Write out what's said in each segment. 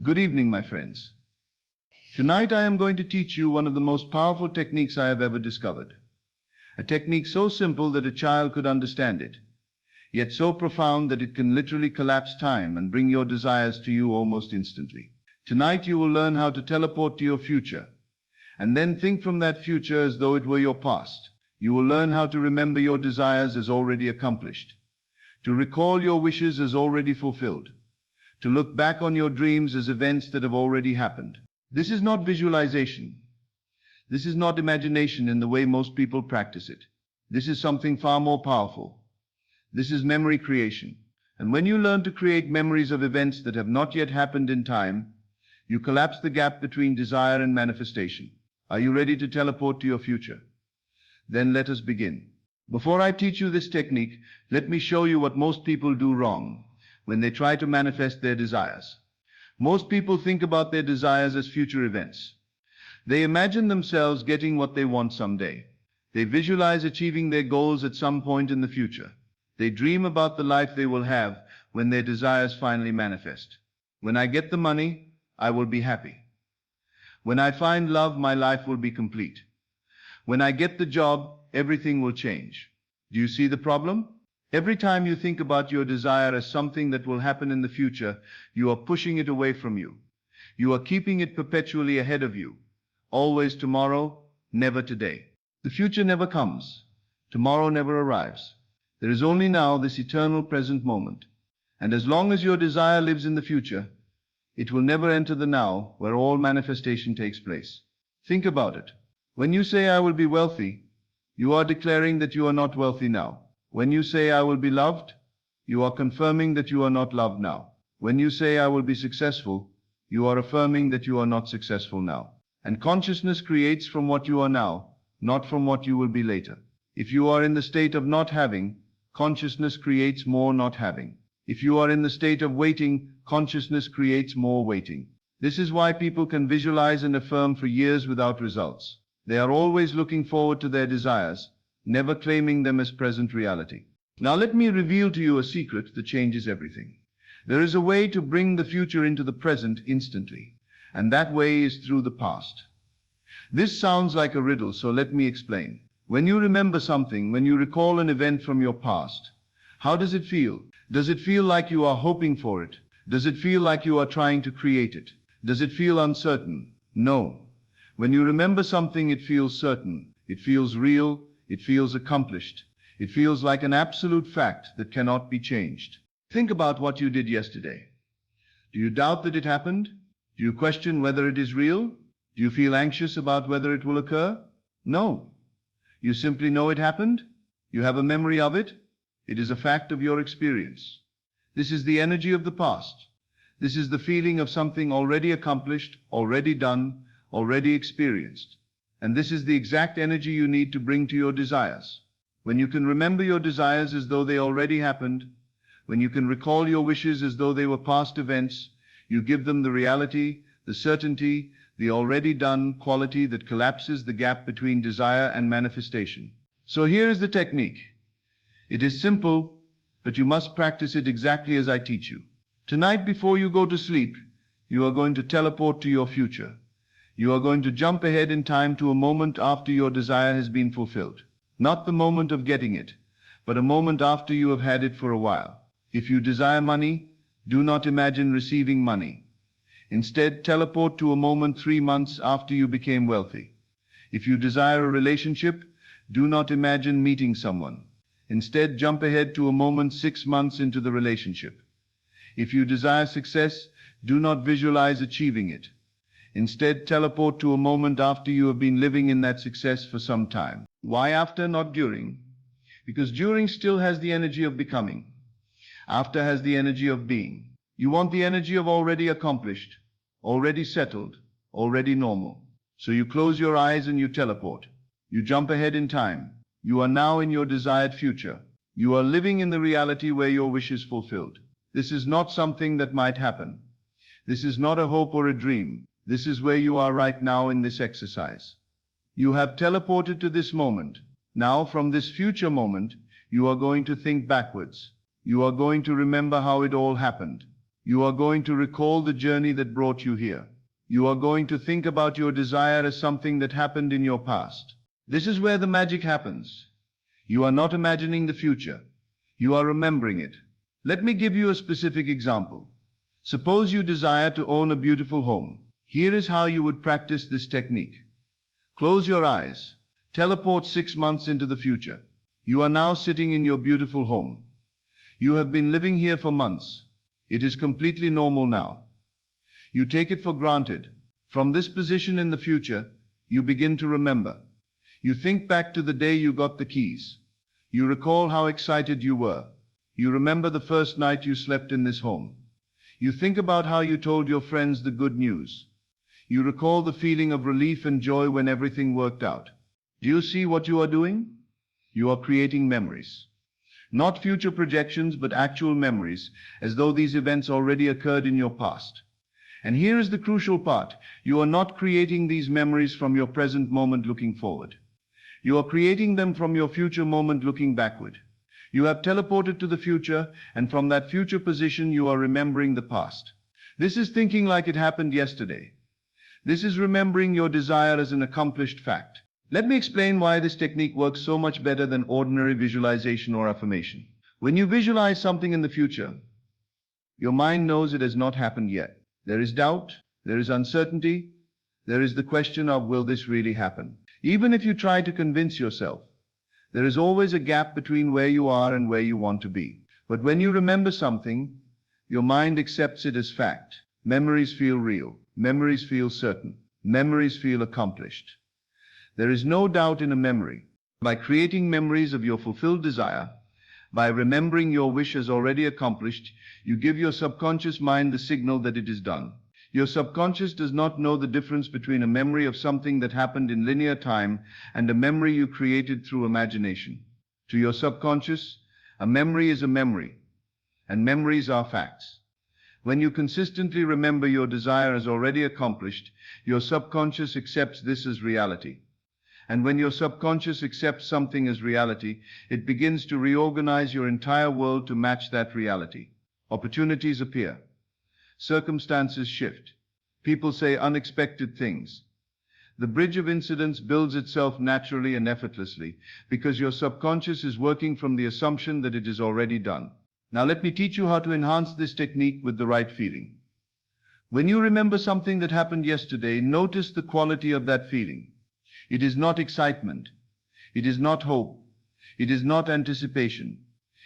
Good evening, my friends. Tonight I am going to teach you one of the most powerful techniques I have ever discovered. A technique so simple that a child could understand it, yet so profound that it can literally collapse time and bring your desires to you almost instantly. Tonight you will learn how to teleport to your future, and then think from that future as though it were your past. You will learn how to remember your desires as already accomplished, to recall your wishes as already fulfilled, to look back on your dreams as events that have already happened. This is not visualization. This is not imagination in the way most people practice it. This is something far more powerful. This is memory creation. And when you learn to create memories of events that have not yet happened in time, you collapse the gap between desire and manifestation. Are you ready to teleport to your future? Then let us begin. Before I teach you this technique, let me show you what most people do wrong when they try to manifest their desires. Most people think about their desires as future events. They imagine themselves getting what they want someday. They visualize achieving their goals at some point in the future. They dream about the life they will have when their desires finally manifest. When I get the money, I will be happy. When I find love, my life will be complete. When I get the job, everything will change. Do you see the problem? Every time you think about your desire as something that will happen in the future, you are pushing it away from you. You are keeping it perpetually ahead of you. Always tomorrow, never today. The future never comes. Tomorrow never arrives. There is only now, this eternal present moment. And as long as your desire lives in the future, it will never enter the now, where all manifestation takes place. Think about it. When you say, I will be wealthy, you are declaring that you are not wealthy now. When you say, I will be loved, you are confirming that you are not loved now. When you say, I will be successful, you are affirming that you are not successful now. And consciousness creates from what you are now, not from what you will be later. If you are in the state of not having, consciousness creates more not having. If you are in the state of waiting, consciousness creates more waiting. This is why people can visualize and affirm for years without results. They are always looking forward to their desires, never claiming them as present reality. Now let me reveal to you a secret that changes everything. There is a way to bring the future into the present instantly, and that way is through the past. This sounds like a riddle, so let me explain. When you remember something, when you recall an event from your past, how does it feel? Does it feel like you are hoping for it? Does it feel like you are trying to create it? Does it feel uncertain? No. When you remember something, it feels certain. It feels real. It feels accomplished. It feels like an absolute fact that cannot be changed. Think about what you did yesterday. Do you doubt that it happened? Do you question whether it is real? Do you feel anxious about whether it will occur? No. You simply know it happened. You have a memory of it. It is a fact of your experience. This is the energy of the past. This is the feeling of something already accomplished, already done, already experienced. And this is the exact energy you need to bring to your desires. When you can remember your desires as though they already happened, when you can recall your wishes as though they were past events, you give them the reality, the certainty, the already done quality that collapses the gap between desire and manifestation. So here is the technique. It is simple, but you must practice it exactly as I teach you. Tonight, before you go to sleep, you are going to teleport to your future. You are going to jump ahead in time to a moment after your desire has been fulfilled. Not the moment of getting it, but a moment after you have had it for a while. If you desire money, do not imagine receiving money. Instead, teleport to a moment 3 months after you became wealthy. If you desire a relationship, do not imagine meeting someone. Instead, jump ahead to a moment 6 months into the relationship. If you desire success, do not visualize achieving it. Instead, teleport to a moment after you have been living in that success for some time. Why after, not during? Because during still has the energy of becoming. After has the energy of being. You want the energy of already accomplished, already settled, already normal. So you close your eyes and you teleport. You jump ahead in time. You are now in your desired future. You are living in the reality where your wish is fulfilled. This is not something that might happen. This is not a hope or a dream. This is where you are right now in this exercise. You have teleported to this moment. Now, from this future moment, you are going to think backwards. You are going to remember how it all happened. You are going to recall the journey that brought you here. You are going to think about your desire as something that happened in your past. This is where the magic happens. You are not imagining the future. You are remembering it. Let me give you a specific example. Suppose you desire to own a beautiful home. Here is how you would practice this technique. Close your eyes. Teleport 6 months into the future. You are now sitting in your beautiful home. You have been living here for months. It is completely normal now. You take it for granted. From this position in the future, you begin to remember. You think back to the day you got the keys. You recall how excited you were. You remember the first night you slept in this home. You think about how you told your friends the good news. You recall the feeling of relief and joy when everything worked out. Do you see what you are doing? You are creating memories. Not future projections, but actual memories, as though these events already occurred in your past. And here is the crucial part. You are not creating these memories from your present moment looking forward. You are creating them from your future moment looking backward. You have teleported to the future, and from that future position you are remembering the past. This is thinking like it happened yesterday. This is remembering your desire as an accomplished fact. Let me explain why this technique works so much better than ordinary visualization or affirmation. When you visualize something in the future, your mind knows it has not happened yet. There is doubt, there is uncertainty, there is the question of will this really happen? Even if you try to convince yourself, there is always a gap between where you are and where you want to be. But when you remember something, your mind accepts it as fact. Memories feel real. Memories feel certain. Memories feel accomplished. There is no doubt in a memory. By creating memories of your fulfilled desire, by remembering your wish as already accomplished, you give your subconscious mind the signal that it is done. Your subconscious does not know the difference between a memory of something that happened in linear time and a memory you created through imagination. To your subconscious, a memory is a memory, and memories are facts. When you consistently remember your desire as already accomplished, your subconscious accepts this as reality. And when your subconscious accepts something as reality, it begins to reorganize your entire world to match that reality. Opportunities appear. Circumstances shift. People say unexpected things. The bridge of incidents builds itself naturally and effortlessly because your subconscious is working from the assumption that it is already done. Now let me teach you how to enhance this technique with the right feeling. When you remember something that happened yesterday, notice the quality of that feeling. It is not excitement. It is not hope. It is not anticipation.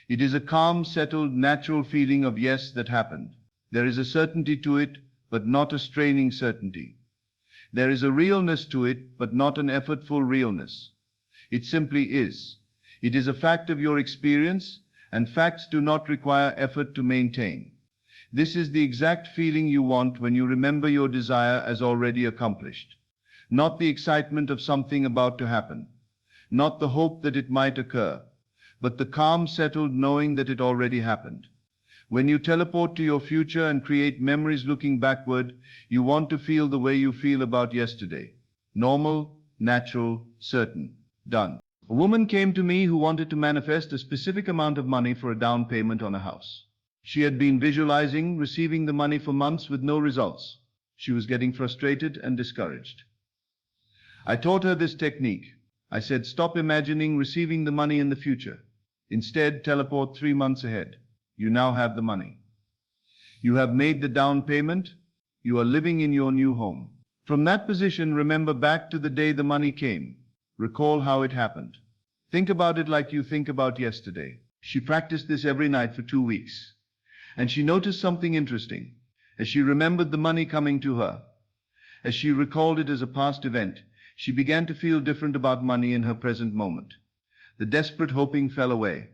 It is a calm, settled, natural feeling of yes, that happened. There is a certainty to it, but not a straining certainty. There is a realness to it, but not an effortful realness. It simply is. It is a fact of your experience, and facts do not require effort to maintain. This is the exact feeling you want when you remember your desire as already accomplished. Not the excitement of something about to happen, not the hope that it might occur, but the calm, settled knowing that it already happened. When you teleport to your future and create memories looking backward, you want to feel the way you feel about yesterday. Normal, natural, certain. Done. A woman came to me who wanted to manifest a specific amount of money for a down payment on a house. She had been visualizing receiving the money for months with no results. She was getting frustrated and discouraged. I taught her this technique. I said, stop imagining receiving the money in the future. Instead, teleport 3 months ahead. You now have the money. You have made the down payment. You are living in your new home. From that position, remember back to the day the money came. Recall how it happened. Think about it like you think about yesterday. She practiced this every night for 2 weeks. And she noticed something interesting. As she remembered the money coming to her, as she recalled it as a past event, she began to feel different about money in her present moment. The desperate hoping fell away.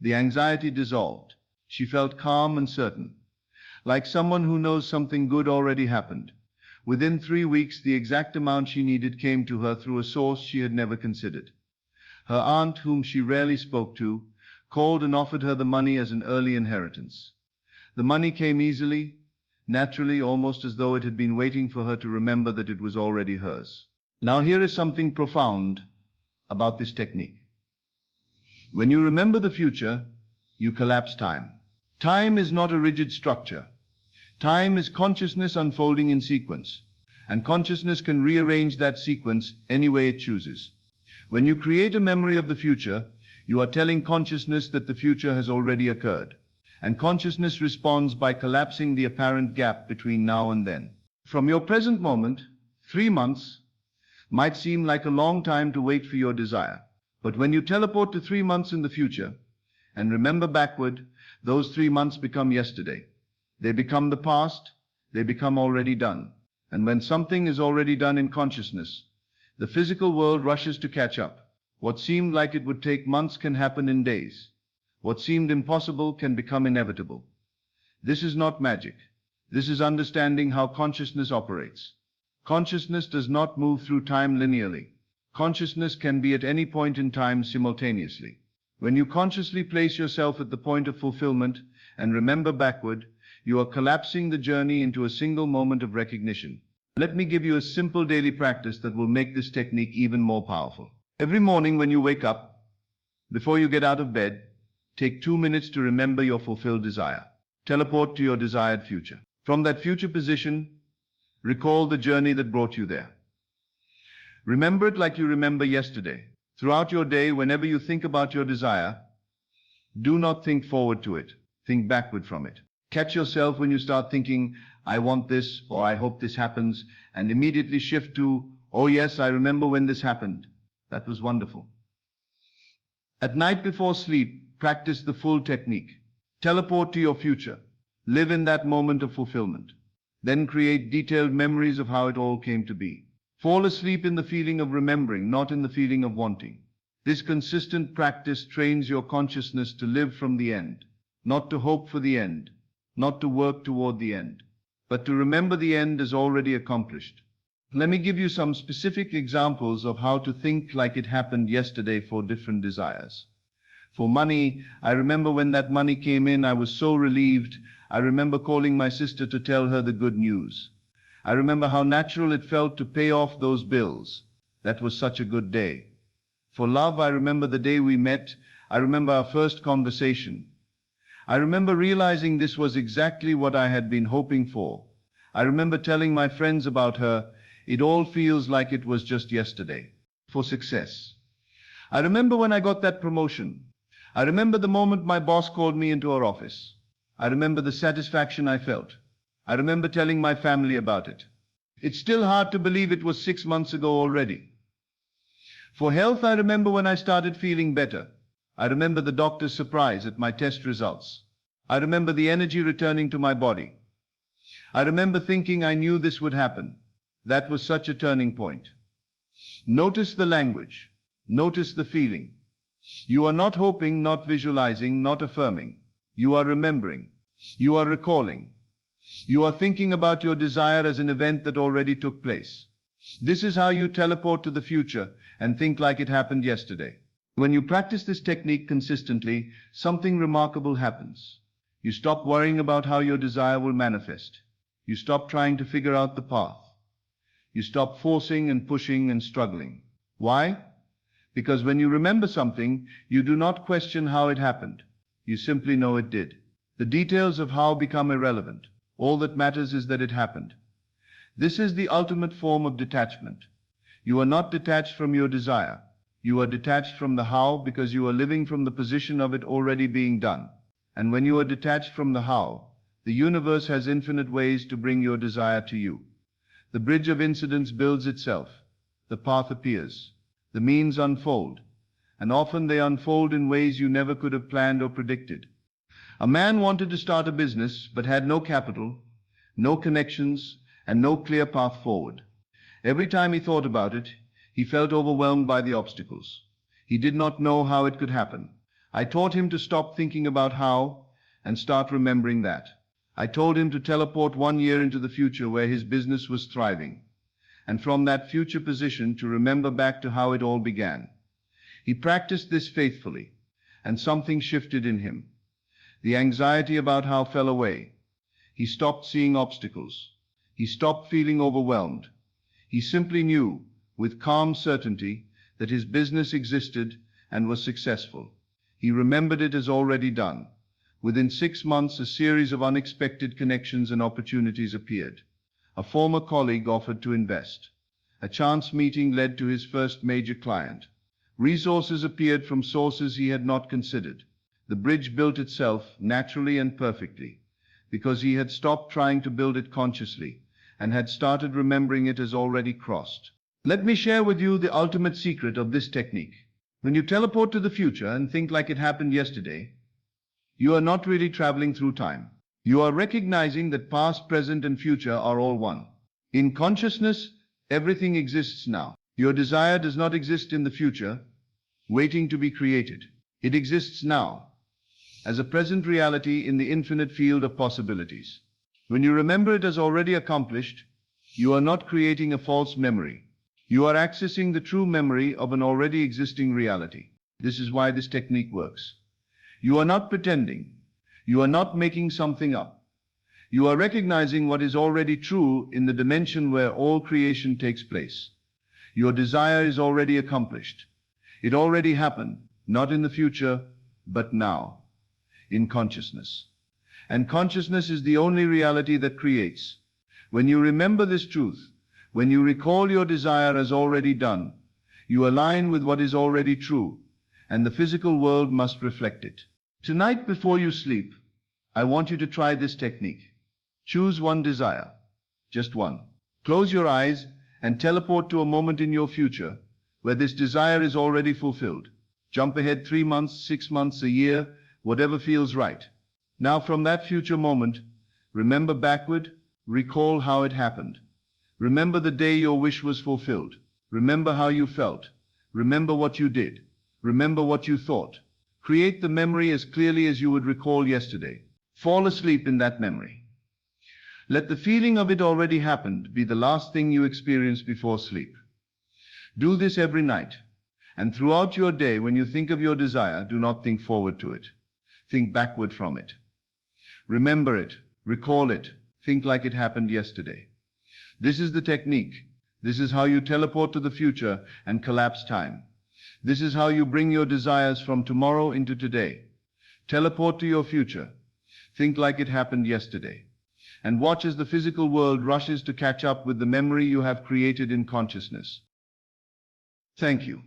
The anxiety dissolved. She felt calm and certain, like someone who knows something good already happened. Within 3 weeks, the exact amount she needed came to her through a source she had never considered. Her aunt, whom she rarely spoke to, called and offered her the money as an early inheritance. The money came easily, naturally, almost as though it had been waiting for her to remember that it was already hers. Now here is something profound about this technique. When you remember the future, you collapse time. Time is not a rigid structure. Time is consciousness unfolding in sequence, and consciousness can rearrange that sequence any way it chooses. When you create a memory of the future, you are telling consciousness that the future has already occurred, and consciousness responds by collapsing the apparent gap between now and then. From your present moment, 3 months might seem like a long time to wait for your desire. But when you teleport to 3 months in the future and remember backward, those 3 months become yesterday. They become the past, they become already done. And when something is already done in consciousness, the physical world rushes to catch up. What seemed like it would take months can happen in days. What seemed impossible can become inevitable. This is not magic. This is understanding how consciousness operates. Consciousness does not move through time linearly. Consciousness can be at any point in time simultaneously. When you consciously place yourself at the point of fulfillment and remember backward, you are collapsing the journey into a single moment of recognition. Let me give you a simple daily practice that will make this technique even more powerful. Every morning when you wake up, before you get out of bed, take 2 minutes to remember your fulfilled desire. Teleport to your desired future. From that future position, recall the journey that brought you there. Remember it like you remember yesterday. Throughout your day, whenever you think about your desire, do not think forward to it. Think backward from it. Catch yourself when you start thinking, I want this, or I hope this happens, and immediately shift to, oh yes, I remember when this happened. That was wonderful. At night before sleep, practice the full technique. Teleport to your future. Live in that moment of fulfillment. Then create detailed memories of how it all came to be. Fall asleep in the feeling of remembering, not in the feeling of wanting. This consistent practice trains your consciousness to live from the end, not to hope for the end, not to work toward the end, but to remember the end as already accomplished. Let me give you some specific examples of how to think like it happened yesterday for different desires. For money, I remember when that money came in, I was so relieved. I remember calling my sister to tell her the good news. I remember how natural it felt to pay off those bills. That was such a good day. For love, I remember the day we met. I remember our first conversation. I remember realizing this was exactly what I had been hoping for. I remember telling my friends about her. It all feels like it was just yesterday. For success, I remember when I got that promotion. I remember the moment my boss called me into her office. I remember the satisfaction I felt. I remember telling my family about it. It's still hard to believe it was 6 months ago already. For health, I remember when I started feeling better. I remember the doctor's surprise at my test results. I remember the energy returning to my body. I remember thinking I knew this would happen. That was such a turning point. Notice the language. Notice the feeling. You are not hoping, not visualizing, not affirming. You are remembering. You are recalling. You are thinking about your desire as an event that already took place. This is how you teleport to the future and think like it happened yesterday. When you practice this technique consistently, something remarkable happens. You stop worrying about how your desire will manifest. You stop trying to figure out the path. You stop forcing and pushing and struggling. Why? Because when you remember something, you do not question how it happened. You simply know it did. The details of how become irrelevant. All that matters is that it happened. This is the ultimate form of detachment. You are not detached from your desire. You are detached from the how because you are living from the position of it already being done. And when you are detached from the how, the universe has infinite ways to bring your desire to you. The bridge of incidents builds itself. The path appears. The means unfold. And often they unfold in ways you never could have planned or predicted. A man wanted to start a business but had no capital, no connections, and no clear path forward. Every time he thought about it, he felt overwhelmed by the obstacles. He did not know how it could happen. I taught him to stop thinking about how and start remembering that. I told him to teleport 1 year into the future where his business was thriving, and from that future position to remember back to how it all began. He practiced this faithfully, and something shifted in him. The anxiety about how fell away. He stopped seeing obstacles. He stopped feeling overwhelmed. He simply knew, with calm certainty, that his business existed and was successful. He remembered it as already done. Within 6 months, a series of unexpected connections and opportunities appeared. A former colleague offered to invest. A chance meeting led to his first major client. Resources appeared from sources he had not considered. The bridge built itself naturally and perfectly, because he had stopped trying to build it consciously and had started remembering it as already crossed. Let me share with you the ultimate secret of this technique. When you teleport to the future and think like it happened yesterday, you are not really traveling through time. You are recognizing that past, present, and future are all one. In consciousness, everything exists now. Your desire does not exist in the future, waiting to be created. It exists now, as a present reality in the infinite field of possibilities. When you remember it as already accomplished, you are not creating a false memory. You are accessing the true memory of an already existing reality. This is why this technique works. You are not pretending. You are not making something up. You are recognizing what is already true in the dimension where all creation takes place. Your desire is already accomplished. It already happened, not in the future, but now, in consciousness. And consciousness is the only reality that creates. When you remember this truth, when you recall your desire as already done, you align with what is already true, and the physical world must reflect it. Tonight before you sleep, I want you to try this technique. Choose one desire, just one. Close your eyes and teleport to a moment in your future where this desire is already fulfilled. Jump ahead 3 months, 6 months, a year, whatever feels right. Now from that future moment, remember backward, recall how it happened. Remember the day your wish was fulfilled. Remember how you felt. Remember what you did. Remember what you thought. Create the memory as clearly as you would recall yesterday. Fall asleep in that memory. Let the feeling of it already happened be the last thing you experience before sleep. Do this every night. And throughout your day, when you think of your desire, do not think forward to it. Think backward from it. Remember it. Recall it. Think like it happened yesterday. This is the technique. This is how you teleport to the future and collapse time. This is how you bring your desires from tomorrow into today. Teleport to your future. Think like it happened yesterday. And watch as the physical world rushes to catch up with the memory you have created in consciousness. Thank you,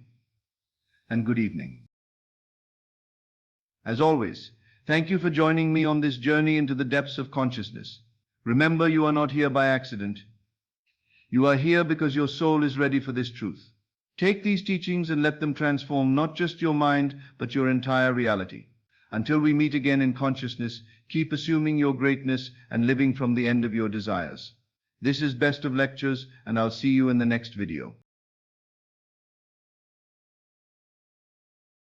and good evening. As always, thank you for joining me on this journey into the depths of consciousness. Remember, you are not here by accident. You are here because your soul is ready for this truth. Take these teachings and let them transform not just your mind, but your entire reality. Until we meet again in consciousness, keep assuming your greatness and living from the end of your desires. This is Best of Lectures, and I'll see you in the next video.